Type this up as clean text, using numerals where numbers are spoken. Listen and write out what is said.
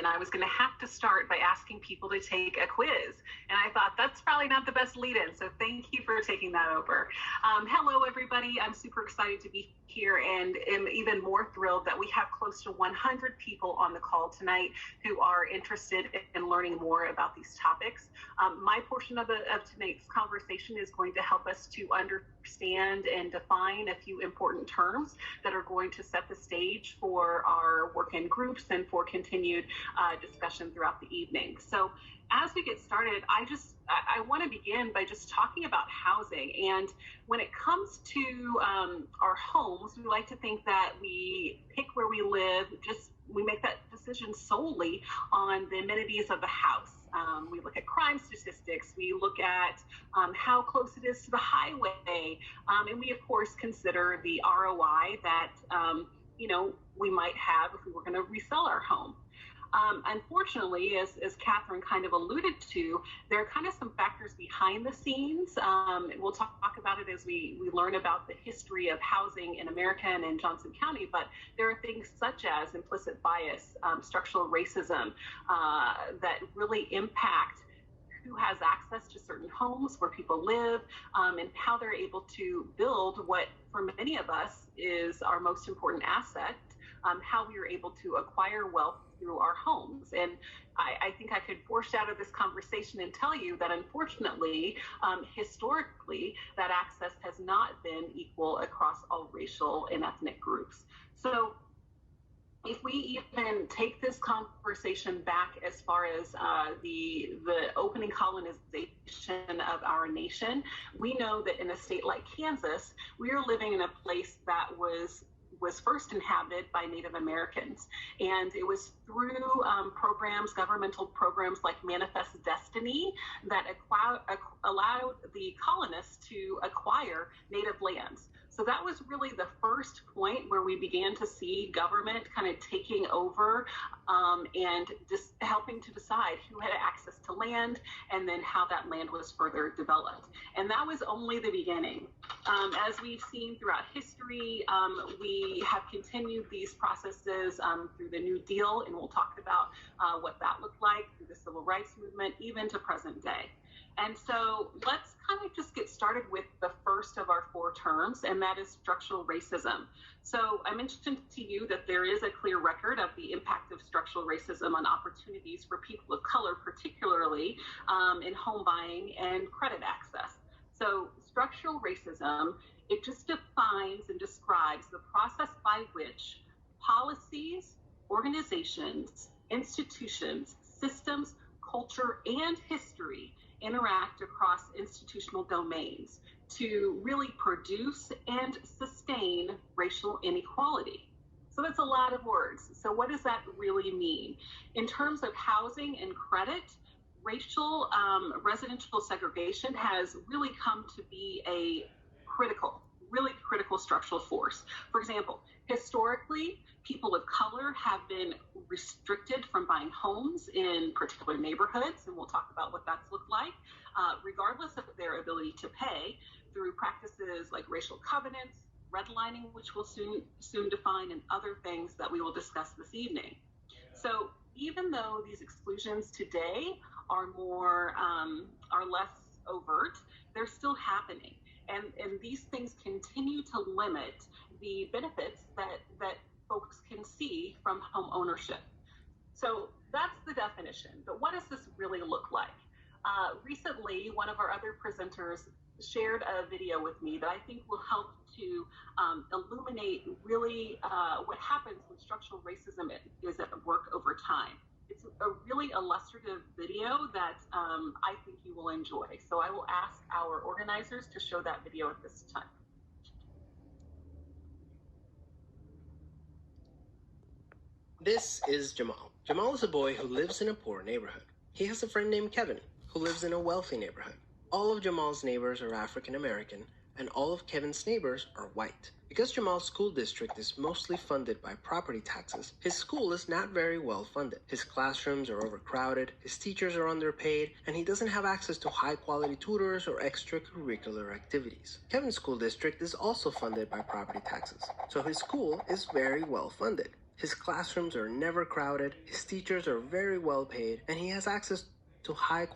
and I was going to have to start by asking people to take a quiz. And I thought that's probably not the best lead-in, so thank you for taking that over. Hello, everybody. I'm super excited to be here and am even more thrilled that we have close to 100 people on the call tonight who are interested in learning more about these topics. My portion of tonight's conversation is going to help us to understand and define a few important terms that are going to set the stage for our work in groups and for continued discussion throughout the evening. So as we get started, I want to begin by just talking about housing. And when it comes to our homes, we like to think that we pick where we live, we make that decision solely on the amenities of the house. We look at crime statistics, we look at how close it is to the highway, and we of course consider the ROI that we might have if we were going to resell our home. Unfortunately, as Catherine kind of alluded to, there are kind of some factors behind the scenes. We'll talk about it as we learn about the history of housing in America and in Johnson County, but there are things such as implicit bias, structural racism that really impact who has access to certain homes, where people live, and how they're able to build what for many of us is our most important asset, how we are able to acquire wealth through our homes. And I think I could foreshadow this conversation and tell you that unfortunately, historically, that access has not been equal across all racial and ethnic groups. So if we even take this conversation back as far as the opening colonization of our nation, we know that in a state like Kansas, we are living in a place that was first inhabited by Native Americans. And it was through governmental programs like Manifest Destiny, that allowed the colonists to acquire native lands. So that was really the first point where we began to see government kind of taking over and just helping to decide who had access to land and then how that land was further developed. And that was only the beginning. As we've seen throughout history, we have continued these processes through the New Deal, and we'll talk about what that looked like through the Civil Rights Movement, even to present day. And so let's kind of just get started with the first of our four terms, and that is structural racism. So I mentioned to you that there is a clear record of the impact of structural racism on opportunities for people of color, particularly in home buying and credit access. So structural racism, it just defines and describes the process by which policies, organizations, institutions, systems, culture, and history interact across institutional domains to really produce and sustain racial inequality. So that's a lot of words. So what does that really mean? In terms of housing and credit, racial residential segregation has really come to be a really critical structural force. For example, historically, people of color have been restricted from buying homes in particular neighborhoods, and we'll talk about what that's looked like, regardless of their ability to pay, through practices like racial covenants, redlining, which we'll soon define, and other things that we will discuss this evening. So even though these exclusions today are less overt, they're still happening. And these things continue to limit the benefits that folks can see from home ownership. So that's the definition, but what does this really look like? Recently, one of our other presenters shared a video with me that I think will help to illuminate really what happens when structural racism is at work over time. It's a really illustrative video that I think you will enjoy. So I will ask our organizers to show that video at this time. This is Jamal. Jamal is a boy who lives in a poor neighborhood. He has a friend named Kevin who lives in a wealthy neighborhood. All of Jamal's neighbors are African American, and all of Kevin's neighbors are white. Because Jamal's school district is mostly funded by property taxes, his school is not very well funded. His classrooms are overcrowded, his teachers are underpaid, and he doesn't have access to high-quality tutors or extracurricular activities. Kevin's school district is also funded by property taxes, so his school is very well funded. His classrooms are never crowded, his teachers are very well paid, and he has access to high quality